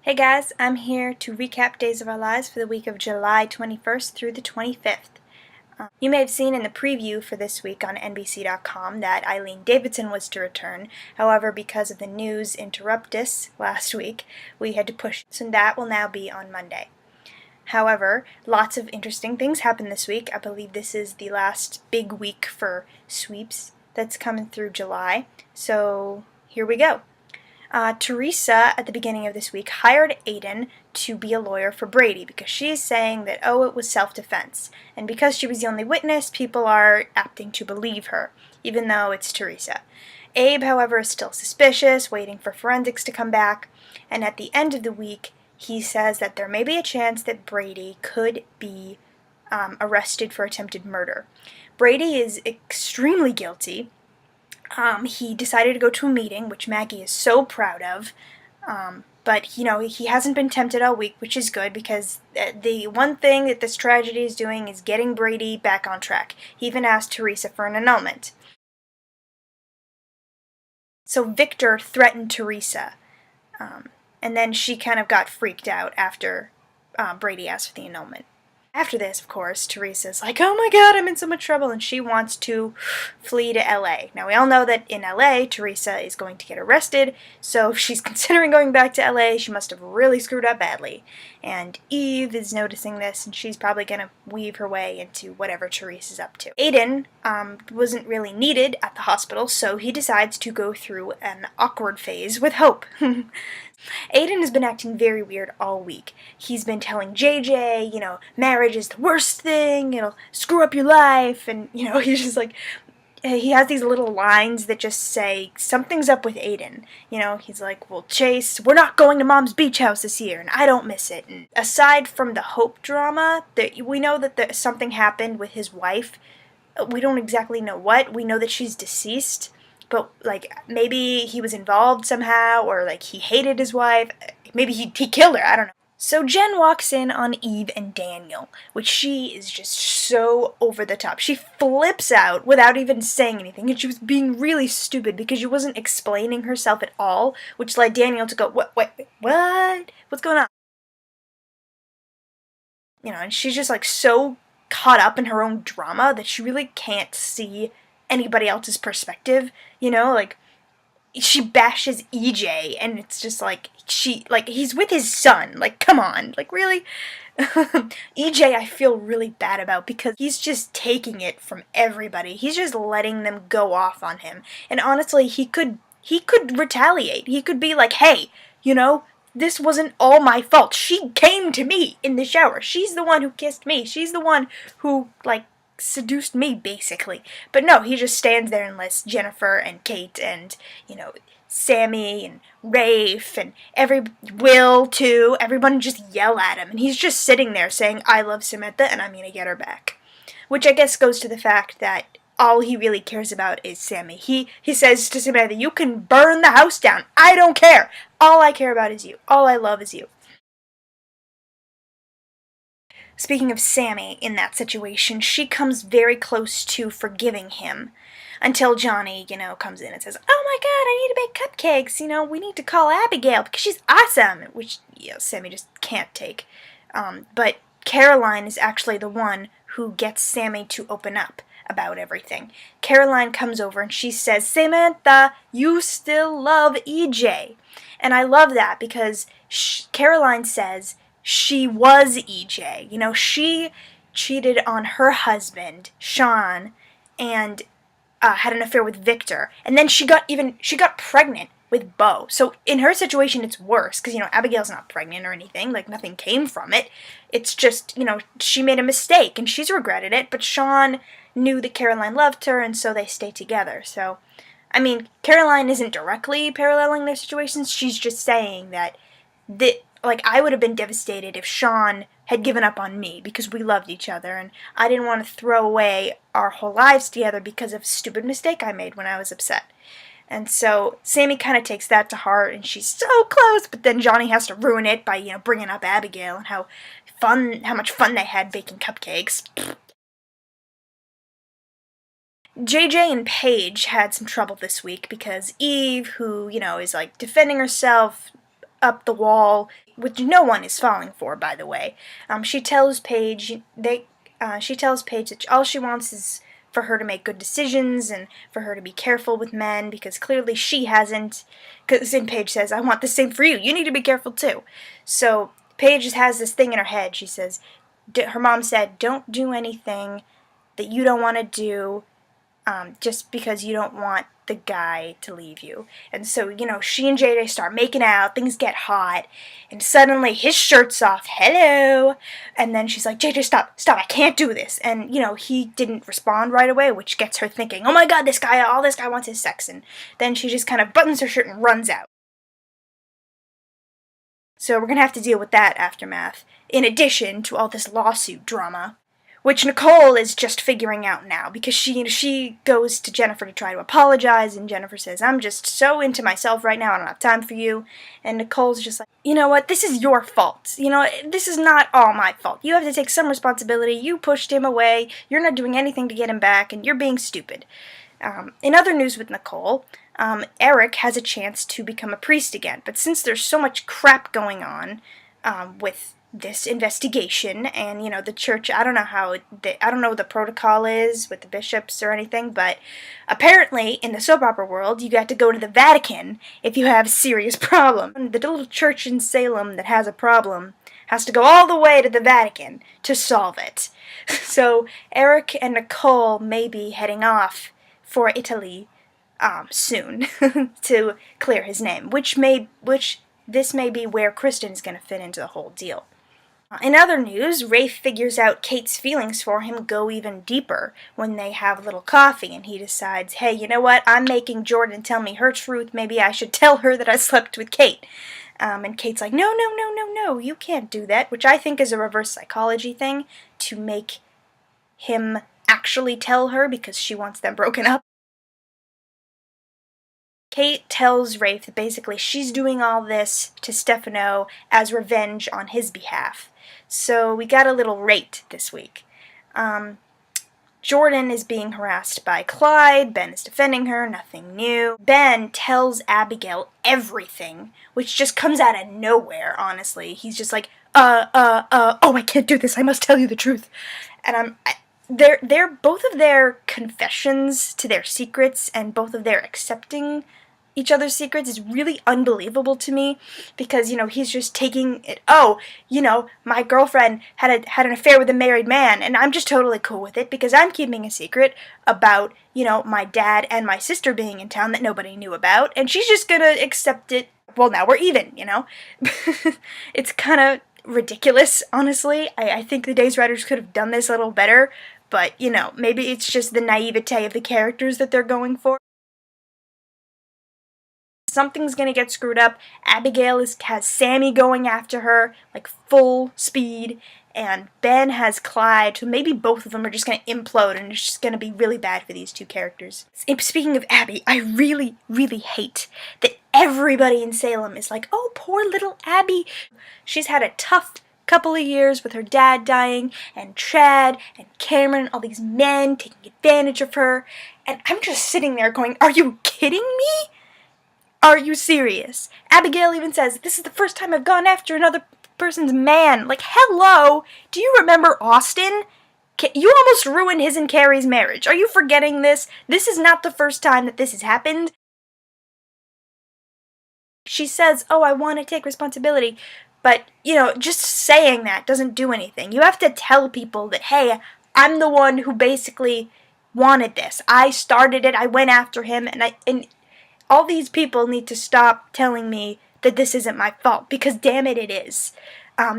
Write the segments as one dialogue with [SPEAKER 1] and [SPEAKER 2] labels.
[SPEAKER 1] Hey guys, I'm here to recap Days of Our Lives for the week of July 21st through the 25th. You may have seen in the preview for this week on NBC.com that Eileen Davidson was to return. However, because of the news interruptus last week, we had to push, so that will now be on Monday. However, lots of interesting things happened this week. I believe this is the last big week for sweeps that's coming through July. So here we go. Teresa, at the beginning of this week, hired Aiden to be a lawyer for Brady because she's saying that, it was self-defense. And because she was the only witness, people are opting to believe her, even though it's Teresa. Abe, however, is still suspicious, waiting for forensics to come back. And at the end of the week, he says that there may be a chance that Brady could be arrested for attempted murder. Brady is extremely guilty. He decided to go to a meeting, which Maggie is so proud of. But, he hasn't been tempted all week, which is good, because the one thing that this tragedy is doing is getting Brady back on track. He even asked Teresa for an annulment. So Victor threatened Teresa, and then she kind of got freaked out after Brady asked for the annulment. After this, of course, Teresa's like, oh my god, I'm in so much trouble, and she wants to flee to LA. Now, we all know that in LA, Teresa is going to get arrested, so if she's considering going back to LA, she must have really screwed up badly. And Eve is noticing this, and she's probably going to weave her way into whatever Teresa's up to. Aiden wasn't really needed at the hospital, so he decides to go through an awkward phase with Hope. Aiden has been acting very weird all week. He's been telling JJ, marriage is the worst thing, it'll screw up your life, and, he's just like, he has these little lines that just say, something's up with Aiden. He's like, well, Chase, we're not going to Mom's beach house this year, and I don't miss it. And aside from the Hope drama, we know that something happened with his wife. We don't exactly know what. We know that she's deceased. But, maybe he was involved somehow, or, he hated his wife. Maybe he killed her, I don't know. So Jen walks in on Eve and Daniel, which she is just so over the top. She flips out without even saying anything, and she was being really stupid because she wasn't explaining herself at all, which led Daniel to go, what? What's going on? And she's just, so caught up in her own drama that she really can't see anybody else's perspective, she bashes EJ, and it's just he's with his son, come on, really? EJ I feel really bad about because he's just taking it from everybody. He's just letting them go off on him, and honestly, he could retaliate. He could be like, hey, this wasn't all my fault. She came to me in the shower. She's the one who kissed me. She's the one who, seduced me, basically. But no, he just stands there and lets Jennifer and Kate and, Sammy and Rafe and Will, too, everyone just yell at him. And he's just sitting there saying, I love Samantha and I'm gonna get her back. Which I guess goes to the fact that all he really cares about is Sammy. He says to Samantha, you can burn the house down. I don't care. All I care about is you. All I love is you. Speaking of Sammy in that situation, she comes very close to forgiving him until Johnny, comes in and says, oh my god, I need to bake cupcakes, we need to call Abigail because she's awesome, which, Sammy just can't take. But Caroline is actually the one who gets Sammy to open up about everything. Caroline comes over and she says, Samantha, you still love EJ. And I love that because Caroline says she was EJ. She cheated on her husband, Sean, and had an affair with Victor. And then she got pregnant with Bo. So in her situation, it's worse because, Abigail's not pregnant or anything. Nothing came from it. It's just, she made a mistake and she's regretted it. But Sean knew that Caroline loved her, and so they stay together. So, Caroline isn't directly paralleling their situations. She's just saying that I would have been devastated if Sean had given up on me because we loved each other, and I didn't want to throw away our whole lives together because of a stupid mistake I made when I was upset. And so Sammy kind of takes that to heart, and she's so close, but then Johnny has to ruin it by, bringing up Abigail and how much fun they had baking cupcakes. JJ and Paige had some trouble this week because Eve, who, is defending herself, up the wall, which no one is falling for, by the way. She tells Paige that all she wants is for her to make good decisions and for her to be careful with men, because clearly she hasn't. Because then Paige says, I want the same for you. You need to be careful too. So Paige has this thing in her head. She says, her mom said, don't do anything that you don't want to do just because you don't want the guy to leave you. And so, she and JJ start making out, things get hot, and suddenly his shirt's off, hello, and then she's like, JJ, stop, I can't do this, and, he didn't respond right away, which gets her thinking, oh my god, all this guy wants is sex, and then she just kind of buttons her shirt and runs out. So we're gonna have to deal with that aftermath, in addition to all this lawsuit drama, which Nicole is just figuring out now, because she goes to Jennifer to try to apologize, and Jennifer says, I'm just so into myself right now, I don't have time for you, and Nicole's just like, you know what, this is your fault, this is not all my fault, you have to take some responsibility, you pushed him away, you're not doing anything to get him back, and you're being stupid. In other news with Nicole, Eric has a chance to become a priest again, but since there's so much crap going on with this investigation, and the church, I don't know what the protocol is with the bishops or anything, but apparently in the soap opera world you got to go to the Vatican if you have a serious problem. The little church in Salem that has a problem has to go all the way to the Vatican to solve it. So Eric and Nicole may be heading off for Italy soon to clear his name, which this may be where Kristen's going to fit into the whole deal. In other news, Rafe figures out Kate's feelings for him go even deeper when they have a little coffee, and he decides, hey, you know what, I'm making Jordan tell me her truth, maybe I should tell her that I slept with Kate. And Kate's like, no, you can't do that, which I think is a reverse psychology thing, to make him actually tell her because she wants them broken up. Kate tells Rafe that basically she's doing all this to Stefano as revenge on his behalf. So we got a little rate this week. Jordan is being harassed by Clyde, Ben is defending her, nothing new. Ben tells Abigail everything, which just comes out of nowhere, honestly. He's just like, oh, I can't do this, I must tell you the truth. And they're both of their confessions to their secrets and both of their accepting each other's secrets is really unbelievable to me, because, he's just taking it, my girlfriend had an affair with a married man, and I'm just totally cool with it, because I'm keeping a secret about, my dad and my sister being in town that nobody knew about, and she's just gonna accept it, well, now we're even, It's kind of ridiculous, honestly. I think the Days writers could have done this a little better, but, maybe it's just the naivete of the characters that they're going for. Something's gonna get screwed up. Abigail has Sammy going after her, like full speed, and Ben has Clyde, so maybe both of them are just gonna implode, and it's just gonna be really bad for these two characters. Speaking of Abby, I really, really hate that everybody in Salem is like, oh, poor little Abby. She's had a tough couple of years with her dad dying, and Chad, and Cameron, all these men taking advantage of her, and I'm just sitting there going, are you kidding me? Are you serious? Abigail even says, this is the first time I've gone after another person's man. Like, hello? Do you remember Austin? You almost ruined his and Carrie's marriage. Are you forgetting this? This is not the first time that this has happened. She says, oh, I want to take responsibility. But, just saying that doesn't do anything. You have to tell people that, hey, I'm the one who basically wanted this. I started it. I went after him, and all these people need to stop telling me that this isn't my fault, because damn it, it is.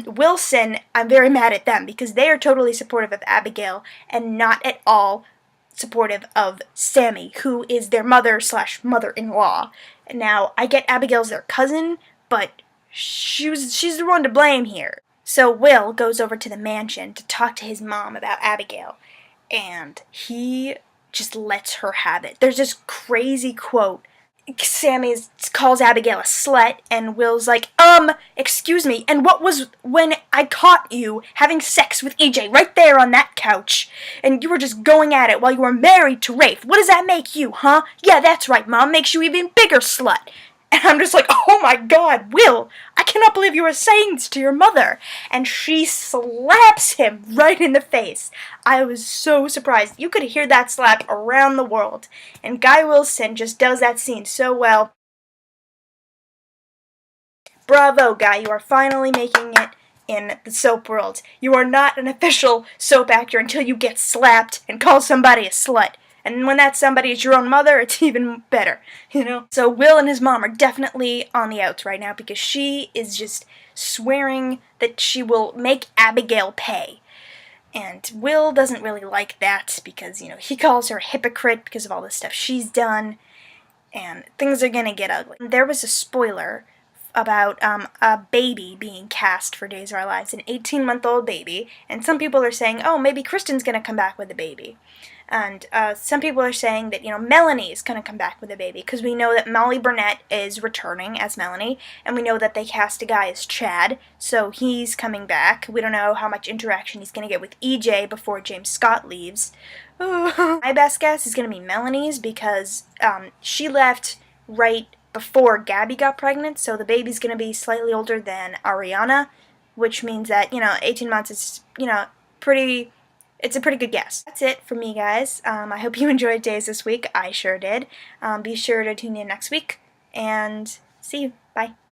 [SPEAKER 1] Wilson, I'm very mad at them, because they are totally supportive of Abigail, and not at all supportive of Sammy, who is their mother/mother-in-law. Now, I get Abigail's their cousin, but she's the one to blame here. So Will goes over to the mansion to talk to his mom about Abigail, and he just lets her have it. There's this crazy quote. Sammy calls Abigail a slut, and Will's like, excuse me, and what was when I caught you having sex with EJ right there on that couch, and you were just going at it while you were married to Rafe? What does that make you, huh? Yeah, that's right, Mom, makes you even bigger slut. And I'm just like, oh my god, Will, I cannot believe you were saying this to your mother. And she slaps him right in the face. I was so surprised. You could hear that slap around the world. And Guy Wilson just does that scene so well. Bravo, Guy, you are finally making it in the soap world. You are not an official soap actor until you get slapped and call somebody a slut. And when that somebody is your own mother, it's even better, you know? So Will and his mom are definitely on the outs right now because she is just swearing that she will make Abigail pay. And Will doesn't really like that because, you know, he calls her a hypocrite because of all the stuff she's done. And things are gonna get ugly. There was a spoiler about a baby being cast for Days of Our Lives, an 18-month-old baby, and some people are saying, oh, maybe Kristen's gonna come back with a baby. And some people are saying that, you know, Melanie is going to come back with a baby, because we know that Molly Burnett is returning as Melanie, and we know that they cast a guy as Chad, so he's coming back. We don't know how much interaction he's going to get with EJ before James Scott leaves. My best guess is going to be Melanie's, because she left right before Gabby got pregnant, so the baby's going to be slightly older than Ariana, which means that, you know, 18 months is, you know, it's a pretty good guess. That's it for me, guys. I hope you enjoyed Days this week. I sure did. Be sure to tune in next week, and see you. Bye.